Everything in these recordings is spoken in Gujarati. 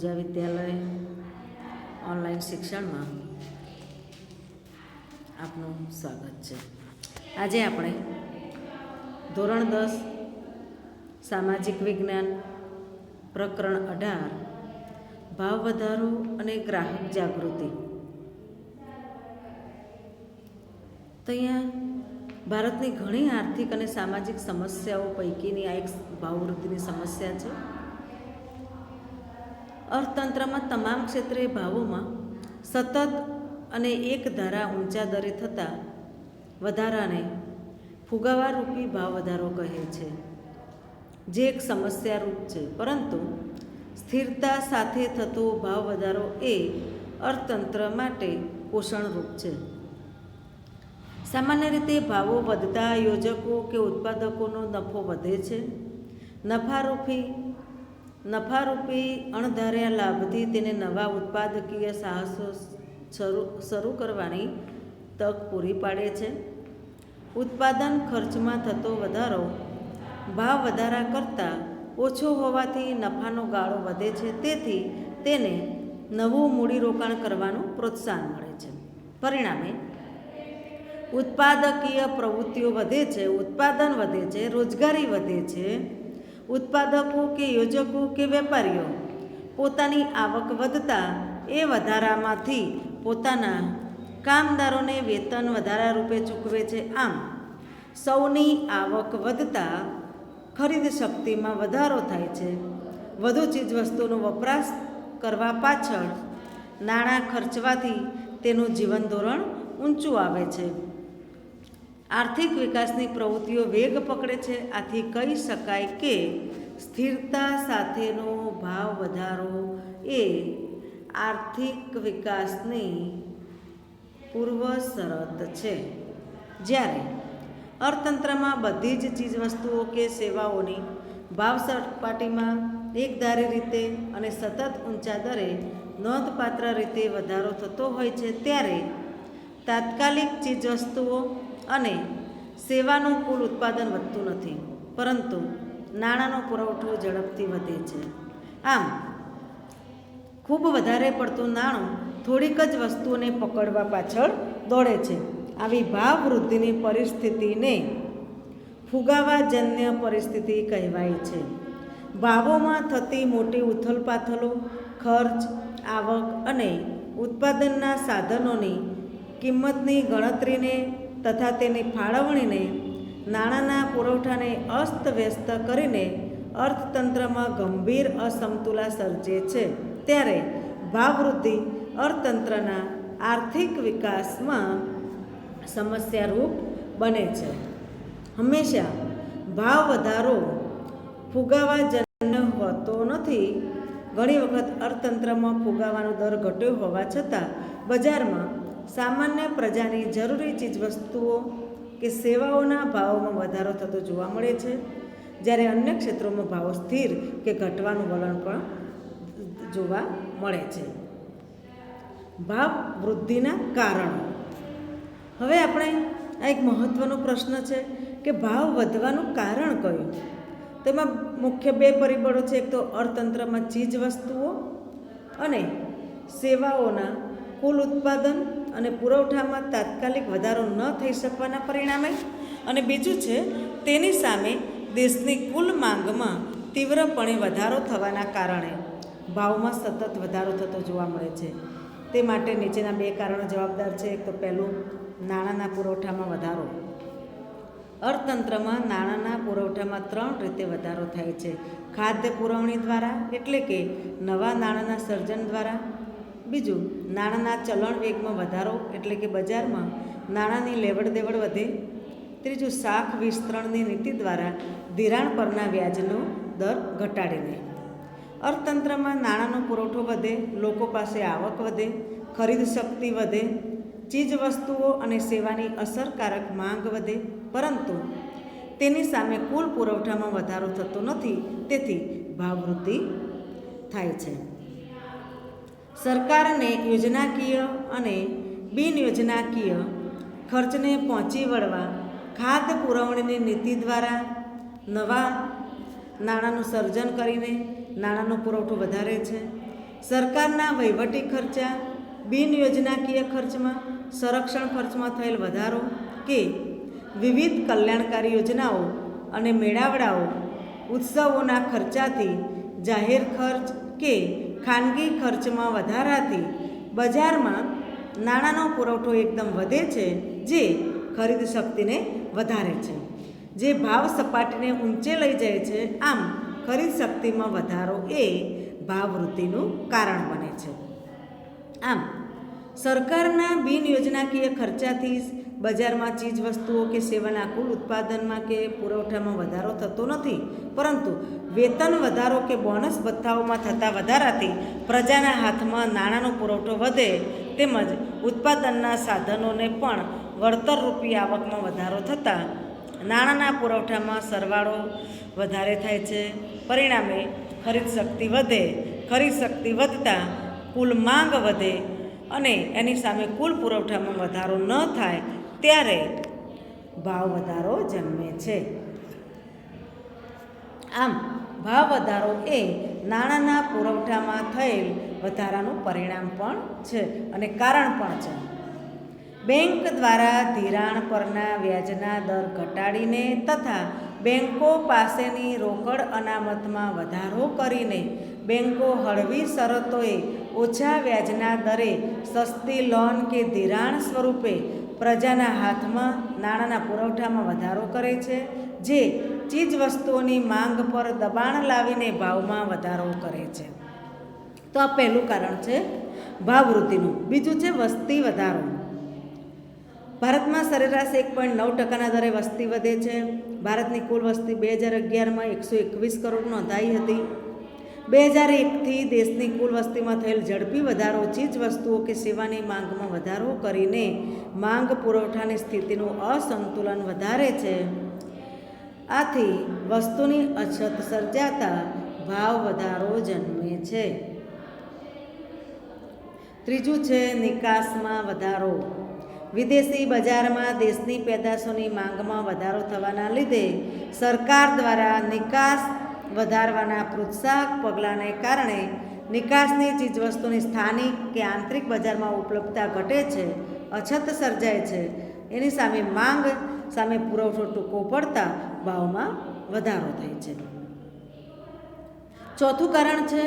પૂજા વિદ્યાલય ઓનલાઈન શિક્ષણમાં આપનું સ્વાગત છે। આજે આપણે ધોરણ 10 સામાજિક વિજ્ઞાન પ્રકરણ 18 ભાવ વધારો અને ગ્રાહક જાગૃતિ। તો અહીંયા ભારતની ઘણી આર્થિક અને સામાજિક સમસ્યાઓ પૈકીની આ એક ભાવવૃદ્ધિની સમસ્યા છે। અર્થતંત્રમાં તમામ ક્ષેત્રે ભાવોમાં સતત અને એક ધારા ઊંચા દરે થતા વધારાને ફુગાવારૂપી ભાવ વધારો કહે છે, જે એક સમસ્યારૂપ છે। પરંતુ સ્થિરતા સાથે થતો ભાવ વધારો એ અર્થતંત્ર માટે પોષણરૂપ છે। સામાન્ય રીતે ભાવો વધતા યોજકો કે ઉત્પાદકોનો નફો વધે છે। નફારૂપી અણધાર્યા લાભથી તેને નવા ઉત્પાદકીય સાહસો શરૂ કરવાની તક પૂરી પાડે છે। ઉત્પાદન ખર્ચમાં થતો વધારો ભાવ વધારા કરતાં ઓછો હોવાથી નફાનો ગાળો વધે છે, તેથી તેને નવું મૂડીરોકાણ કરવાનું પ્રોત્સાહન મળે છે। પરિણામે ઉત્પાદકીય પ્રવૃત્તિઓ વધે છે, ઉત્પાદન વધે છે, રોજગારી વધે છે। ઉત્પાદકો કે યોજકો કે વેપારીઓ પોતાની આવક વધતા એ વધારામાંથી પોતાના કામદારોને વેતન વધારા રૂપે ચૂકવે છે। આમ સૌની આવક વધતા ખરીદ શક્તિમાં વધારો થાય છે। વધુ ચીજવસ્તુનો વપરાશ કરવા પાછળ નાણાં ખર્ચવાથી તેનું જીવન ધોરણ ઊંચું આવે છે। આર્થિક વિકાસની પ્રવૃત્તિઓ વેગ પકડે છે। આથી કહી શકાય કે સ્થિરતા સાથેનો ભાવ વધારો એ આર્થિક વિકાસની પૂર્વ શરત છે। જ્યારે અર્થતંત્રમાં બધી જ ચીજવસ્તુઓ કે સેવાઓની ભાવ સપાટીમાં એકધારી રીતે અને સતત ઊંચા દરે નોંધપાત્ર રીતે વધારો થતો હોય છે, ત્યારે તાત્કાલિક ચીજવસ્તુઓ અને સેવાનું કુલ ઉત્પાદન વધતું નથી, પરંતુ નાણાંનો પુરવઠો ઝડપથી વધે છે। આમ ખૂબ વધારે પડતું નાણું થોડીક જ વસ્તુઓને પકડવા પાછળ દોડે છે। આવી ભાવ વૃદ્ધિની પરિસ્થિતિને ફુગાવાજન્ય પરિસ્થિતિ કહેવાય છે। ભાવોમાં થતી મોટી ઉથલપાથલો ખર્ચ, આવક અને ઉત્પાદનના સાધનોની કિંમતની ગણતરીને તથા તેની ફાળવણીને નાણાંના પુરવઠાને અસ્તવ્યસ્ત કરીને અર્થતંત્રમાં ગંભીર અસમતુલા સર્જે છે। ત્યારે ભાવવૃદ્ધિ અર્થતંત્રના આર્થિક વિકાસમાં સમસ્યારૂપ બને છે। હંમેશા ભાવ વધારો ફુગાવાજન્ય હોતો નથી। ઘણી વખત અર્થતંત્રમાં ફુગાવાનો દર ઘટ્યો હોવા છતાં બજારમાં સામાન્ય પ્રજાની જરૂરી ચીજવસ્તુઓ કે સેવાઓના ભાવોમાં વધારો થતો જોવા મળે છે, જ્યારે અન્ય ક્ષેત્રોમાં ભાવો સ્થિર કે ઘટવાનું વલણ પણ જોવા મળે છે। ભાવ વૃદ્ધિના કારણો। હવે આપણે આ એક મહત્ત્વનો પ્રશ્ન છે કે ભાવ વધવાનું કારણ કયું? તેમાં મુખ્ય બે પરિબળો છે। એક તો અર્થતંત્રમાં ચીજવસ્તુઓ અને સેવાઓના કુલ ઉત્પાદન અને પુરવઠામાં તાત્કાલિક વધારો ન થઈ શકવાના પરિણામે, અને બીજું છે તેની સામે દેશની કુલ માંગમાં તીવ્રપણે વધારો થવાના કારણે ભાવમાં સતત વધારો થતો જોવા મળે છે। તે માટે નીચેના બે કારણો જવાબદાર છે। એક તો પહેલું, નાણાંના પુરવઠામાં વધારો। અર્થતંત્રમાં નાણાંના પુરવઠામાં 3 રીતે વધારો થાય છે: ખાદ્ય પુરવણી દ્વારા, એટલે કે નવા નાણાંના સર્જન દ્વારા; બીજું, નાણાંના ચલણ વેગમાં વધારો, એટલે કે બજારમાં નાણાંની લેવડ દેવડ વધે; ત્રીજું, શાખ વિસ્તરણની નીતિ દ્વારા ધિરાણ પરના વ્યાજનો દર ઘટાડીને। અર્થતંત્રમાં નાણાંનો પુરવઠો વધે, લોકો પાસે આવક વધે, ખરીદ શક્તિ વધે, ચીજવસ્તુઓ અને સેવાની અસરકારક માંગ વધે, પરંતુ તેની સામે કુલ પુરવઠામાં વધારો થતો નથી, તેથી ભાવવૃદ્ધિ થાય છે। સરકારને યોજનાકીય અને બિનયોજનાકીય ખર્ચને પહોંચી વળવા ખાદ્ય પુરવણીની નીતિ દ્વારા નવા નાણાંનું સર્જન કરીને નાણાંનો પુરવઠો વધારે છે। સરકારના વહીવટી ખર્ચા, બિન યોજનાકીય ખર્ચમાં, સંરક્ષણ ખર્ચમાં થયેલ વધારો કે વિવિધ કલ્યાણકારી યોજનાઓ અને મેળાવડાઓ ઉત્સવોના ખર્ચાથી જાહેર ખર્ચ કે ખાનગી ખર્ચમાં વધારાથી બજારમાં નાણાંનો પુરવઠો એકદમ વધે છે, જે ખરીદ શક્તિને વધારે છે, જે ભાવ સપાટીને ઊંચે લઈ જાય છે. આમ ખરીદ શક્તિમાં વધારો એ ભાવવૃદ્ધિનું કારણ બને છે. આમ સરકારના બિન યોજનાકીય ખર્ચાથી બજારમાં ચીજ વસ્તુઓ કે સેવાના કુલ ઉત્પાદનમાં કે પુરવઠામાં વધારો થતો નથી, પરંતુ વેતન વધારો કે બોનસ ભથ્થાઓમાં થતા વધારાથી પ્રજાના હાથમાં નાણાંનો પુરવઠો વધે તેમજ ઉત્પાદનના સાધનોને પણ વળતરરૂપી આવકમાં વધારો થતાં નાણાંના પુરવઠામાં સરવાળો વધારે થાય છે. પરિણામે ખરીદ શક્તિ વધે. ખરીદ શક્તિ વધતાં કુલ માંગ વધે અને એની સામે કુલ પુરવઠામાં વધારો ન થાય ત્યારે ભાવ વધારો જન્મે છે. આમ ભાવ વધારો એ નાણાંના પુરવઠામાં થયેલ વધારાનું પરિણામ પણ છે અને કારણ પણ છે. બેંક દ્વારા ધિરાણ પરના વ્યાજના દર ઘટાડીને તથા બેંકો પાસેની રોકડ અનામતમાં વધારો કરીને બેંકો હળવી શરતોએ ઓછા વ્યાજના દરે સસ્તી લોન કે ધિરાણ સ્વરૂપે પ્રજાના હાથમાં નાણાંના પુરવઠામાં વધારો કરે છે, જે ચીજવસ્તુઓની માંગ પર દબાણ લાવીને ભાવમાં વધારો કરે છે. તો આ પહેલું કારણ છે ભાવવૃદ્ધિનું. બીજું છે વસ્તી વધારો. ભારતમાં સરેરાશ 1.9% દરે વસ્તી વધે છે. ભારતની કુલ વસ્તી 2011માં 121 કરોડ નોંધાઈ હતી. 2001થી દેશની કુલ વસ્તીમાં થયેલ ઝડપી વધારો ચીજ વસ્તુઓ કે સેવાની માંગમાં વધારો કરીને માંગ પુરવઠાની સ્થિતિનું અસંતુલન વધારે છે. આથી વસ્તુની અછત સર્જાતા ભાવ વધારો જન્મે છે. ત્રીજું છે નિકાસમાં વધારો. વિદેશી બજારમાં દેશની પેદાશોની માંગમાં વધારો થવાના લીધે સરકાર દ્વારા નિકાસ વધારવાના પ્રોત્સાહક પગલાંને કારણે નિકાસની ચીજવસ્તુની સ્થાનિક કે આંતરિક બજારમાં ઉપલબ્ધતા ઘટે છે, અછત સર્જાય છે. એની સામે માંગ સામે પુરવઠો ટૂંકો પડતા ભાવમાં વધારો થાય છે. ચોથું કારણ છે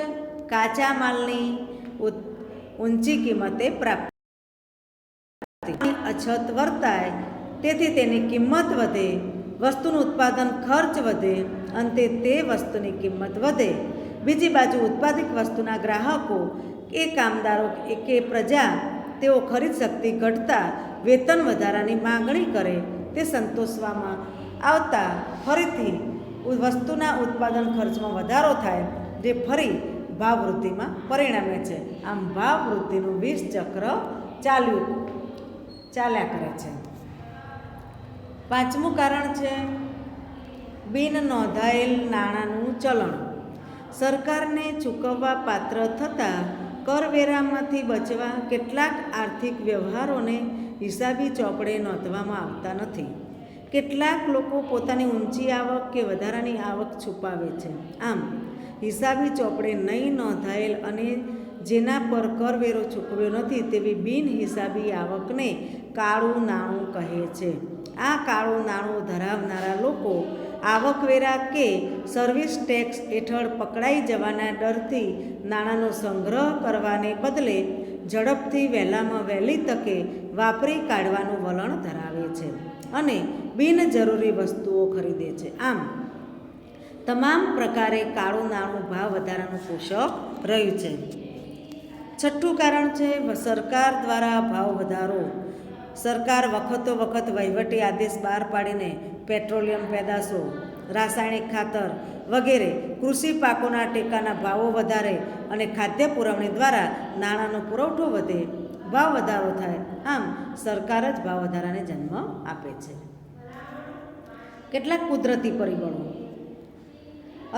કાચા માલની ઊંચી કિંમતે પ્રાપ્તિ. અછત વર્તાય તેથી તેની કિંમત વધે, વસ્તુનું ઉત્પાદન ખર્ચ વધે, અંતે તે વસ્તુની કિંમત વધે. બીજી બાજુ ઉત્પાદિત વસ્તુના ગ્રાહકો કે કામદારો કે પ્રજા તેઓ ખરીદ શક્તિ ઘટતા વેતન વધારાની માગણી કરે. તે સંતોષવામાં આવતા ફરીથી વસ્તુના ઉત્પાદન ખર્ચમાં વધારો થાય, જે ફરી ભાવવૃદ્ધિમાં પરિણમે છે. આમ ભાવવૃદ્ધિનું 20 ચક્ર ચાલ્યા કરે છે. પાંચમું કારણ છે બિન નોંધાયેલ નાણાંનું ચલણ. સરકારને ચૂકવવા પાત્ર થતા કરવેરામાંથી બચવા કેટલાક આર્થિક વ્યવહારોને હિસાબી ચોપડે નોંધવામાં આવતા નથી. કેટલાક લોકો પોતાની ઊંચી આવક કે વધારાની આવક છુપાવે છે. આમ હિસાબી ચોપડે નહીં નોંધાયેલ અને જેના પર કરવેરો ચૂકવ્યો નથી તેવી બિનહિસાબી આવકને કાળું નાણું કહે છે. આ કાળું નાણું ધરાવનારા લોકો આવકવેરા કે સર્વિસ ટેક્સ હેઠળ પકડાઈ જવાના ડરથી નાણાંનો સંગ્રહ કરવાને બદલે ઝડપથી વહેલામાં વહેલી તકે વાપરી કાઢવાનું વલણ ધરાવે છે અને બિનજરૂરી વસ્તુઓ ખરીદે છે. આમ તમામ પ્રકારે કાળું નાણું ભાવ વધારાનું પોષક રહ્યું છે. છઠ્ઠું કારણ છે સરકાર દ્વારા ભાવ વધારો. સરકાર વખતો વખત વહીવટી આદેશ બહાર પાડીને પેટ્રોલિયમ પેદાશો, રાસાયણિક ખાતર વગેરે કૃષિ પાકોના ટેકાના ભાવો વધારે અને ખાદ્ય પુરવણી દ્વારા નાણાંનો પુરવઠો વધે, ભાવ વધારો થાય. આમ સરકાર જ ભાવ વધારાને જન્મ આપે છે. કેટલાક કુદરતી પરિબળો: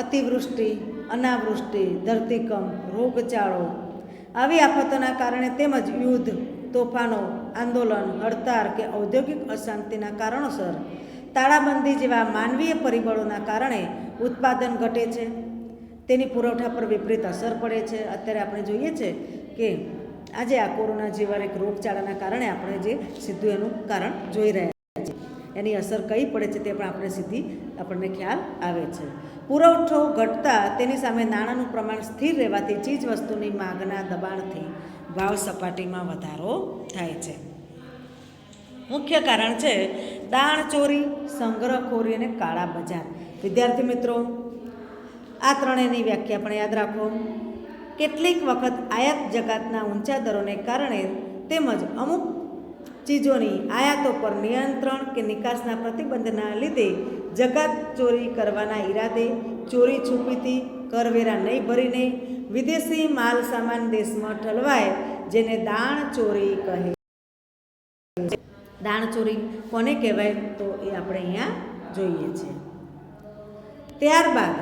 અતિવૃષ્ટિ, અનાવૃષ્ટિ, ધરતીકંપ, રોગચાળો આવી આફતોના કારણે તેમજ યુદ્ધ, તોફાનો, આંદોલન, હડતાળ કે ઔદ્યોગિક અશાંતિના કારણોસર, તાળાબંધી જેવા માનવીય પરિબળોના કારણે ઉત્પાદન ઘટે છે. તેની પુરવઠા પર વિપરીત અસર પડે છે. અત્યારે આપણે જોઈએ છે કે આજે આ કોરોના જેવા એક રોગચાળાના કારણે આપણે જે સીધું એનું કારણ જોઈ રહ્યા છીએ, એની અસર કઈ પડે છે તે પણ આપણે સીધી આપણને ખ્યાલ આવે છે. પુરવઠો ઘટતા તેની સામે નાણાંનું પ્રમાણ સ્થિર રહેવાથી ચીજ વસ્તુની માંગના દબાણથી ભાવ સપાટીમાં વધારો થાય છે. મુખ્ય કારણ છે દાણચોરી, સંગ્રહખોરી અને કાળા બજાર. વિદ્યાર્થી મિત્રો, આ ત્રણેયની વ્યાખ્યા પણ યાદ રાખો. કેટલીક વખત આયાત જકાતના ઊંચા દરોને કારણે તેમજ અમુક ચીજોની આયાતો પર નિયંત્રણ કે નિકાસના પ્રતિબંધના લીધે જકાત ચોરી કરવાના ઈરાદે ચોરી છુપીથી કરવેરા નહીં ભરીને વિદેશી માલ સામાન દેશમાં ઠલવાય, જેને દાણચોરી કહે. દાણચોરી કોને કહેવાય તો એ આપણે અહીંયા જોઈએ છીએ. ત્યારબાદ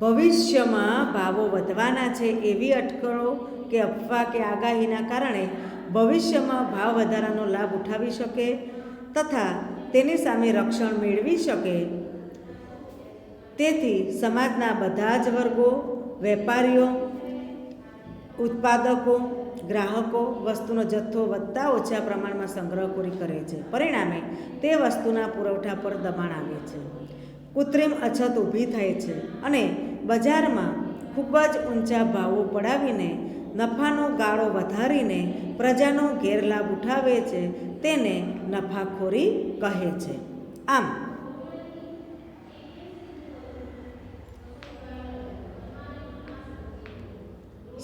ભવિષ્યમાં ભાવો વધવાના છે એવી અટકળો કે અફવા કે આગાહીના કારણે ભવિષ્યમાં ભાવ વધારાનો લાભ ઉઠાવી શકે તથા તેની સામે રક્ષણ મેળવી શકે. તેથી સમાજના બધા જ વર્ગો, વેપારીઓ, ઉત્પાદકો, ગ્રાહકો વસ્તુનો જથ્થો વધતા ઓછા પ્રમાણમાં સંગ્રહખોરી કરે છે. પરિણામે તે વસ્તુના પુરવઠા પર દબાણ આવે છે, કૃત્રિમ અછત ઊભી થાય છે અને બજારમાં ખૂબ જ ઊંચા ભાવો પડાવીને નફાનો ગાળો વધારીને પ્રજાનો ગેરલાભ ઉઠાવે છે. તેને નફાખોરી કહે છે. આમ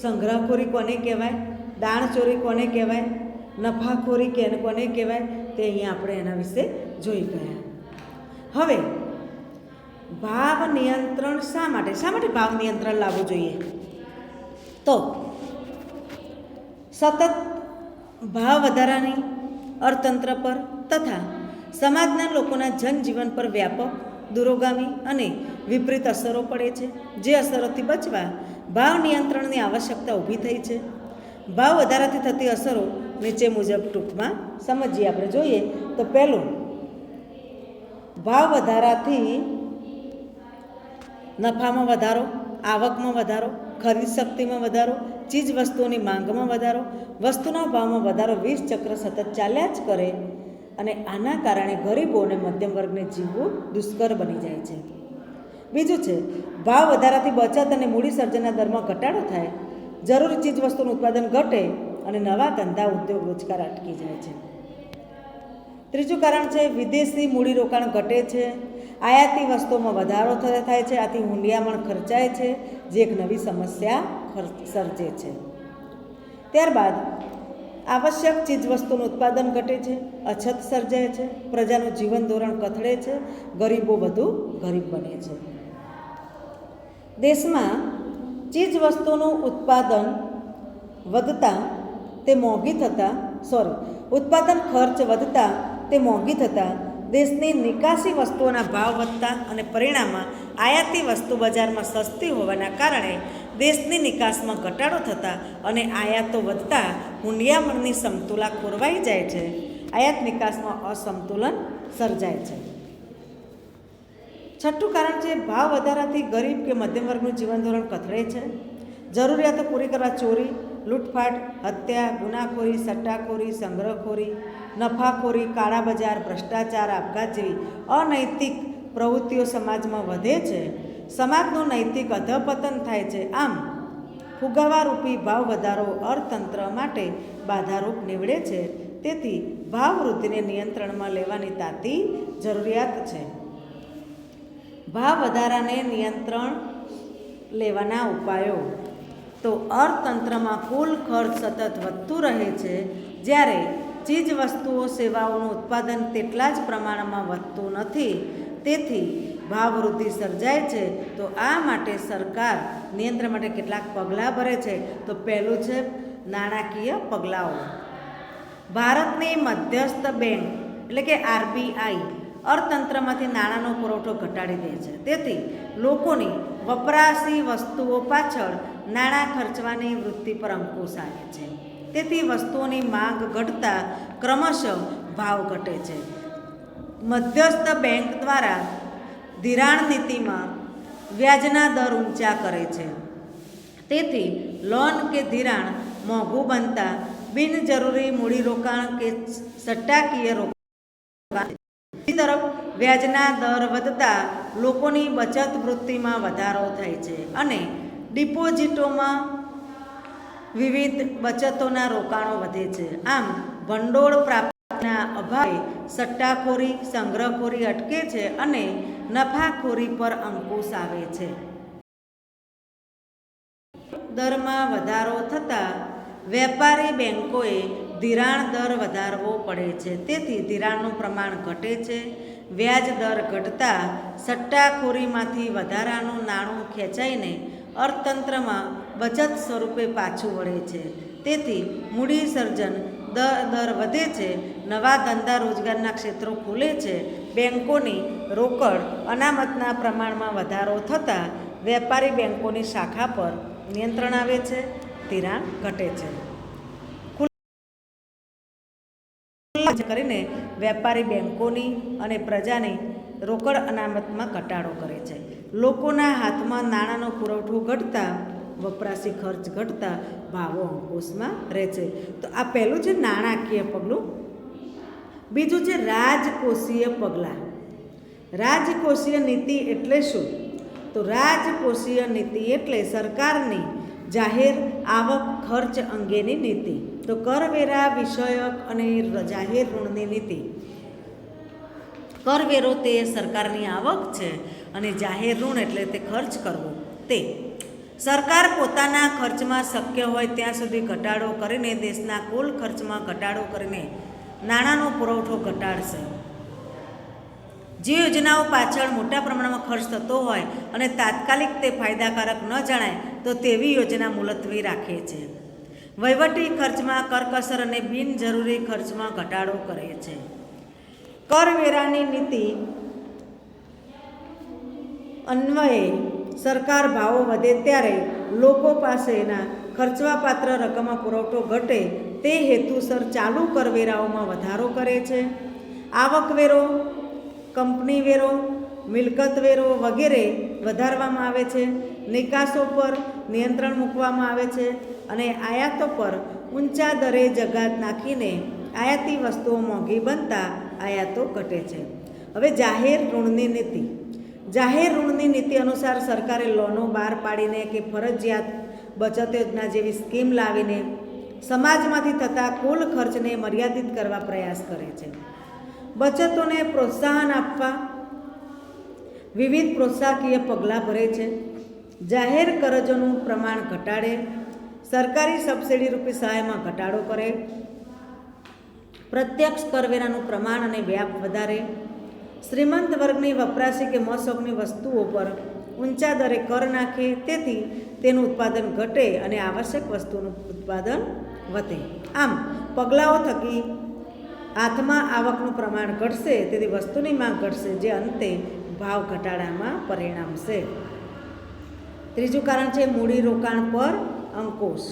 સંગ્રહખોરી કોને કહેવાય, દાણચોરી કોને કહેવાય, નફાખોરી કોને કહેવાય તે અહીંયા આપણે એના વિશે જોઈ ગયા. હવે ભાવ નિયંત્રણ શા માટે ભાવ નિયંત્રણ લાવવું જોઈએ? તો સતત ભાવ વધારાની અર્થતંત્ર પર તથા સમાજના લોકોના જનજીવન પર વ્યાપક, દૂરોગામી અને વિપરીત અસરો પડે છે. જે અસરોથી બચવા ભાવ નિયંત્રણની આવશ્યકતા ઊભી થઈ છે. ભાવ વધારાથી થતી અસરો નીચે મુજબ ટૂંકમાં સમજીએ. આપણે જોઈએ તો પહેલું, ભાવ વધારાથી નફામાં વધારો, આવકમાં વધારો, ખરીદ શક્તિમાં વધારો, ચીજ વસ્તુઓની માંગમાં વધારો, વસ્તુના ભાવમાં વધારો 20 ચક્ર સતત ચાલ્યા જ કરે અને આના કારણે ગરીબો અને મધ્યમ વર્ગને જીવવું દુષ્કર બની જાય છે. બીજું છે, ભાવ વધારાથી બચત અને મૂડી સર્જનના દરમાં ઘટાડો થાય, જરૂરી ચીજ વસ્તુનું ઉત્પાદન ઘટે અને નવા ધંધા, ઉદ્યોગ, રોજગાર અટકી જાય છે. ત્રીજું કારણ છે, વિદેશી મૂડીરોકાણ ઘટે છે, આયાતી વસ્તુઓમાં વધારો થાય છે. આથી હુંડિયામણ ખર્ચાય છે, જે એક નવી સમસ્યા સર્જે છે. ત્યારબાદ આવશ્યક ચીજવસ્તુનું ઉત્પાદન ઘટે છે, અછત સર્જાય છે, પ્રજાનું જીવન ધોરણ કથળે છે, ગરીબો વધુ ગરીબ બને છે. દેશમાં ચીજવસ્તુનું ઉત્પાદન વધતા તે ઉત્પાદન ખર્ચ વધતા તે મોંઘી થતાં દેશની નિકાસી વસ્તુઓના ભાવ વધતા અને પરિણામમાં આયાતી વસ્તુ બજારમાં સસ્તી હોવાના કારણે દેશની નિકાસમાં ઘટાડો થતાં અને આયાતો વધતા હુંડિયામણની સમતુલા ખોરવાઈ જાય છે. આયાત નિકાસમાં અસમતુલન સર્જાય છે. છઠ્ઠું કારણ છે, ભાવ વધારાથી ગરીબ કે મધ્યમ વર્ગનું જીવન ધોરણ કથળે છે. જરૂરિયાતો પૂરી કરવા ચોરી, લૂંટફાટ, હત્યા, ગુનાખોરી, સટ્ટાખોરી, સંગ્રહખોરી, નફાખોરી, કાળા બજાર, ભ્રષ્ટાચાર, આપઘાત જેવી અનૈતિક પ્રવૃત્તિઓ સમાજમાં વધે છે. સમાજનું નૈતિક અધપતન થાય છે. આમ ફુગાવારૂપી ભાવ વધારો અર્થતંત્ર માટે બાધારૂપ નીવડે છે. તેથી ભાવ વૃદ્ધિને નિયંત્રણમાં લેવાની તાતી જરૂરિયાત છે. ભાવ વધારાને નિયંત્રણ લેવાના ઉપાયો તો અર્થતંત્રમાં કુલ ખર્ચ સતત વધતું રહે છે, જ્યારે ચીજ વસ્તુઓ સેવાઓનું ઉત્પાદન તેટલા જ પ્રમાણમાં વધતું નથી. તેથી ભાવ વૃદ્ધિ સર્જાય છે. તો આ માટે સરકાર નિયંત્રણ માટે કેટલાક પગલાં ભરે છે. તો પહેલું છે નાણાકીય પગલાઓ. ભારતની મધ્યસ્થ બેંક એટલે કે RBI અર્થતંત્રમાંથી નાણાંનો પુરવઠો ઘટાડી દે છે. તેથી લોકોની વપરાશી વસ્તુઓ પાછળ નાણાં ખર્ચવાની વૃત્તિ પર અંકુશ આવે છે. તેથી વસ્તુઓની માંગ ઘટતા ક્રમશઃ ભાવ ઘટે છે. મધ્યસ્થ બેંક દ્વારા ધિરાણ નીતિમાં વ્યાજના દર ઊંચા કરે છે. તેથી લોન કે ધિરાણ મોંઘું બનતા બિનજરૂરી મૂડીરોકાણ કે સટ્ટાકીય રોકાણ. બીજી તરફ વ્યાજના દર વધતા લોકોની બચત વૃત્તિમાં વધારો થાય છે અને ડિપોઝિટોમાં વિવિધ બચતોના રોકાણો વધે છે. આમ ભંડોળ પ્રાપ્તિના અભાવે સટ્ટાખોરી, સંગ્રહખોરી અટકે છે અને નફાખોરી પર અંકુશ આવે છે. દરમાં વધારો થતાં વેપારી બેન્કોએ ધિરાણ દર વધારવો પડે છે. તેથી ધિરાણનું પ્રમાણ ઘટે છે. વ્યાજ દર ઘટતા સટ્ટાખોરીમાંથી વધારાનું નાણું ખેંચાઈને અર્થતંત્રમાં બચત સ્વરૂપે પાછું વળે છે. તેથી મૂડી સર્જન દર વધે છે. નવા ધંધા રોજગારના ક્ષેત્રો ખુલે છે. બેન્કોની રોકડ અનામતના પ્રમાણમાં વધારો થતાં વેપારી બેન્કોની શાખા પર નિયંત્રણ આવે છે. ધિરાણ ઘટે છે. કરીને વેપારી બેન્કોની અને પ્રજાની રોકડ અનામતમાં ઘટાડો કરે છે. લોકોના હાથમાં નાણાંનો પુરવઠો ઘટતા વપરાશી ખર્ચ ઘટતા ભાવો અંકુશમાં રહે છે. તો આ પહેલું છે નાણાકીય પગલું. બીજું છે રાજકોષીય પગલાં. રાજકોષીય નીતિ એટલે શું? તો રાજકોષીય નીતિ એટલે સરકારની જાહેર આવક ખર્ચ અંગેની નીતિ. તો કરવેરા વિષયક અને જાહેર ઋણની નીતિ. કરવેરો તે સરકારની આવક છે અને જાહેર ઋણ એટલે તે ખર્ચ કરવો. તે સરકાર પોતાના ખર્ચમાં શક્ય હોય ત્યાં સુધી ઘટાડો કરીને દેશના કુલ ખર્ચમાં ઘટાડો કરીને નાણાંનો પુરવઠો ઘટાડશે. જે યોજનાઓ પાછળ મોટા પ્રમાણમાં ખર્ચ થતો હોય અને તાત્કાલિક તે ફાયદાકારક ન જણાય તો તેવી યોજના મુલતવી રાખે છે. વહીવટી ખર્ચમાં કરકસર અને બિનજરૂરી ખર્ચમાં ઘટાડો કરે છે. કરવેરાની નીતિ અન્વયે સરકાર ભાવો વધે ત્યારે લોકો પાસેના ખર્ચવાપાત્ર રકમમાં પુરવઠો ઘટે તે હેતુસર ચાલુ કરવેરાઓમાં વધારો કરે છે. આવકવેરો, કંપની વેરો, મિલકત વેરો વગેરે વધારવામાં આવે છે. નિકાસો પર નિયંત્રણ મૂકવામાં આવે છે અને આયાતો પર ઊંચા દરે જગાત નાખીને આયાતી વસ્તુઓ મોંઘી બનતા આયાતો ઘટે છે. હવે જાહેર ઋણની નીતિ. જાહેર ઋણની નીતિ અનુસાર સરકારે લોનો બહાર પાડીને કે ફરજિયાત બચત યોજના જેવી સ્કીમ લાવીને સમાજમાંથી થતા કુલ ખર્ચને મર્યાદિત કરવા પ્રયાસ કરે છે. બચતોને પ્રોત્સાહન આપવા વિવિધ પ્રોત્સાહકીય પગલાં ભરે છે. જાહેર કરજોનું પ્રમાણ ઘટાડે. સરકારી સબસિડી રૂપી સહાયમાં ઘટાડો કરે. પ્રત્યક્ષ કરવેરાનું પ્રમાણ અને વ્યાપ વધારે. શ્રીમંત વર્ગની વપરાશી કે મોસમની વસ્તુઓ પર ઊંચા દરે કર નાખે. તેથી તેનું ઉત્પાદન ઘટે અને આવશ્યક વસ્તુનું ઉત્પાદન વધે. આમ પગલાઓ થકી હાથમાં આવકનું પ્રમાણ ઘટશે, તેથી વસ્તુની માંગ ઘટશે, જે અંતે ભાવ ઘટાડામાં પરિણમશે. ત્રીજું કારણ છે મૂડીરોકાણ પર અંકુશ.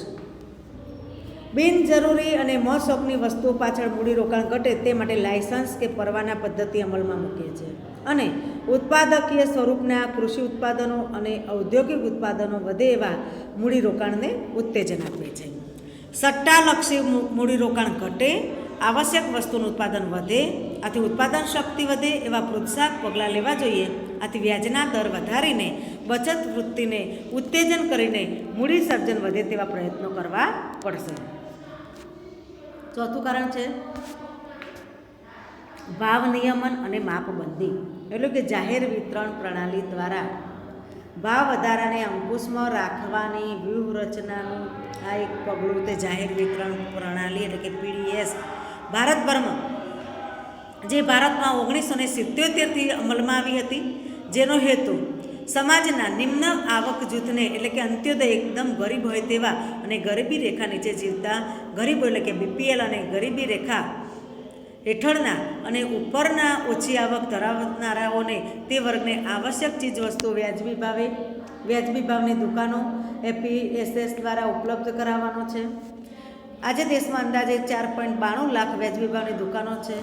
બિનજરૂરી અને મોસમની વસ્તુઓ પાછળ મૂડીરોકાણ ઘટે તે માટે લાયસન્સ કે પરવાના પદ્ધતિ અમલમાં મૂકે છે અને ઉત્પાદકીય સ્વરૂપના કૃષિ ઉત્પાદનો અને ઔદ્યોગિક ઉત્પાદનો વધે એવા મૂડીરોકાણને ઉત્તેજન આપે છે. સટ્ટાલક્ષી મૂડીરોકાણ ઘટે, આવશ્યક વસ્તુનું ઉત્પાદન વધે. આથી ઉત્પાદન શક્તિ વધે એવા પ્રોત્સાહક પગલાં લેવા જોઈએ. આથી વ્યાજના દર વધારીને બચત વૃત્તિને ઉત્તેજન કરીને મૂડી સર્જન વધે તેવા પ્રયત્નો કરવા પડશે. ચોથું કારણ છે ભાવ નિયમન અને માપબંધી. એટલે કે જાહેર વિતરણ પ્રણાલી દ્વારા ભાવ વધારાને અંકુશમાં રાખવાની વ્યૂહરચનાનું આ એક પગલું તે જાહેર વિતરણ પ્રણાલી એટલે કે PDS ભારતભરમાં જે ભારતમાં 1977થી અમલમાં આવી હતી, જેનો હેતુ સમાજના નિમ્ન આવક જૂથને એટલે કે અંત્યોદય એકદમ ગરીબ હોય તેવા અને ગરીબી રેખા નીચે જીવતા ગરીબો એટલે કે BPL અને ગરીબી રેખા હેઠળના અને ઉપરના ઓછી આવક ધરાવનારાઓને તે વર્ગને આવશ્યક ચીજવસ્તુઓ વ્યાજબી ભાવની દુકાનો APSS દ્વારા ઉપલબ્ધ કરાવવાનો છે. આજે દેશમાં અંદાજે 4.92 લાખ વ્યાજબી ભાવની દુકાનો છે.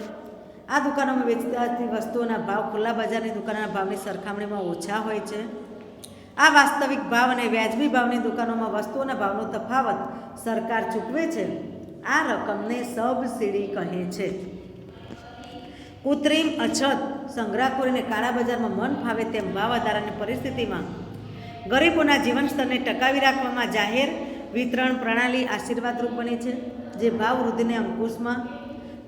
આ દુકાનોમાં વેચતી વસ્તુઓના ભાવ ખુલ્લા બજારની દુકાનોના ભાવની સરખામણીમાં ઓછા હોય છે. આ વાસ્તવિક ભાવ અને વ્યાજબી ભાવની દુકાનોમાં વસ્તુઓના ભાવનો તફાવત સરકાર ચૂકવે છે. આ રકમને સબસિડી કહે છે. કૃત્રિમ અછત સંગ્રહખોરીને કાળા બજારમાં મન ફાવે તેમ ભાવ વધારાની પરિસ્થિતિમાં ગરીબોના જીવન સ્તરને ટકાવી રાખવામાં જાહેર વિતરણ પ્રણાલી આશીર્વાદરૂપ બની છે, જે ભાવ વૃદ્ધિને અંકુશમાં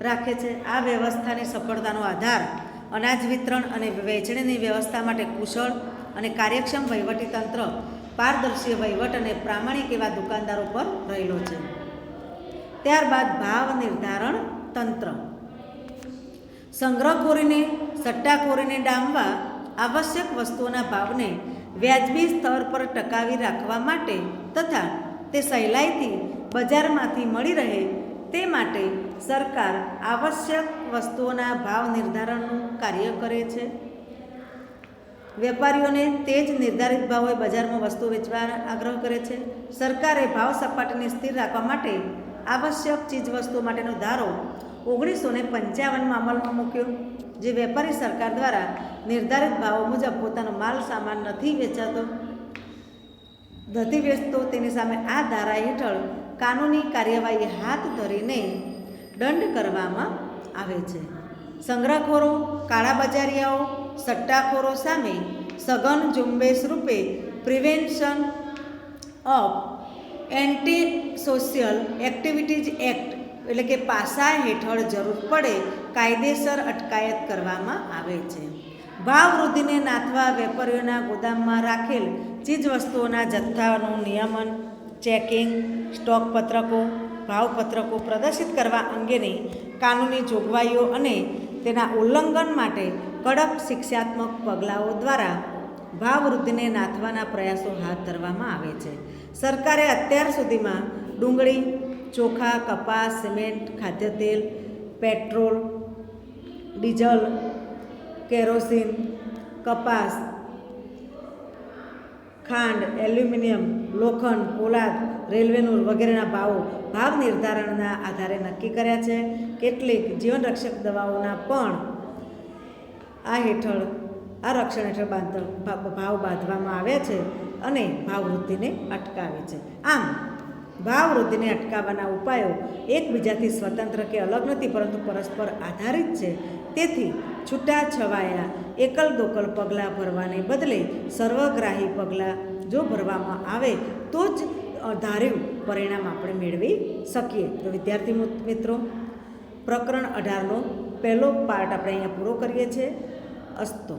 રાખે છે. આ વ્યવસ્થાની સફળતાનો આધાર અનાજ વિતરણ અને વહેંચણીની વ્યવસ્થા માટે કુશળ અને કાર્યક્ષમ વહીવટીતંત્ર, પારદર્શી વહીવટ અને પ્રામાણિક એવા દુકાનદારો પર રહેલો છે. ત્યારબાદ ભાવ નિર્ધારણ તંત્ર. સંગ્રહખોરીને સટ્ટાખોરીને ડામવા આવશ્યક વસ્તુઓના ભાવને વ્યાજબી સ્તર પર ટકાવી રાખવા માટે તથા તે સહેલાઈથી બજારમાંથી મળી રહે તે માટે સરકાર આવશ્યક વસ્તુઓના ભાવ નિર્ધારણનું કાર્ય કરે છે. વેપારીઓને તે જ નિર્ધારિત ભાવોએ બજારમાં વસ્તુ વેચવા આગ્રહ કરે છે. સરકારે ભાવ સપાટીને સ્થિર રાખવા માટે આવશ્યક ચીજવસ્તુઓ માટેનો ધારો 1955માં અમલમાં મૂક્યો, જે વેપારી સરકાર દ્વારા નિર્ધારિત ભાવો મુજબ પોતાનો માલ સામાન નથી વેચતો તેની સામે આ ધારા હેઠળ કાનૂની કાર્યવાહી હાથ ધરીને દંડ કરવામાં આવે છે. સંગ્રહખોરો, કાળાબજારિયાઓ, સટ્ટાખોરો સામે સઘન ઝુંબેશ રૂપે prevention of anti social activities act એટલે કે પાસા હેઠળ જરૂર પડે કાયદેસર અટકાયત કરવામાં આવે છે. ભાવ વૃદ્ધિને નાથવા વેપારીઓના ગોદામમાં રાખેલ ચીજવસ્તુઓના જથ્થાનું નિયમન, ચેકિંગ, સ્ટોક પત્રકો, ભાવપત્રકો પ્રદર્શિત કરવા અંગેની કાનૂની જોગવાઈઓ અને તેના ઉલ્લંઘન માટે કડક શિક્ષાત્મક પગલાઓ દ્વારા ભાવ વૃદ્ધિને નાથવાના પ્રયાસો હાથ ધરવામાં આવે છે. સરકારે અત્યાર સુધીમાં ડુંગળી, ચોખા, કપાસ, સિમેન્ટ, ખાદ્યતેલ, પેટ્રોલ, ડીઝલ, કેરોસીન, કપાસ, ખાંડ, એલ્યુમિનિયમ, લોખંડ, પોલાદ, રેલવેનું વગેરેના ભાવ નિર્ધારણના આધારે નક્કી કર્યા છે. કેટલીક જીવનરક્ષક દવાઓના પણ આ રક્ષણ હેઠળ ભાવ બાંધવામાં આવ્યા છે અને ભાવ વૃદ્ધિને અટકાવે છે. આમ ભાવ વૃદ્ધિને અટકાવવાના ઉપાયો એકબીજાથી સ્વતંત્ર કે અલગ નથી, પરંતુ પરસ્પર આધારિત છે. તેથી છૂટાછવાયા એકલ દોકલ પગલાં ભરવાને બદલે સર્વગ્રાહી પગલાં જો ભરવામાં આવે તો જ ધાર્યું પરિણામ આપણે મેળવી શકીએ. તો વિદ્યાર્થી મિત્રો, પ્રકરણ 18નો પહેલો પાર્ટ આપણે અહીંયા પૂરો કરીએ છીએ. અસ્તુ.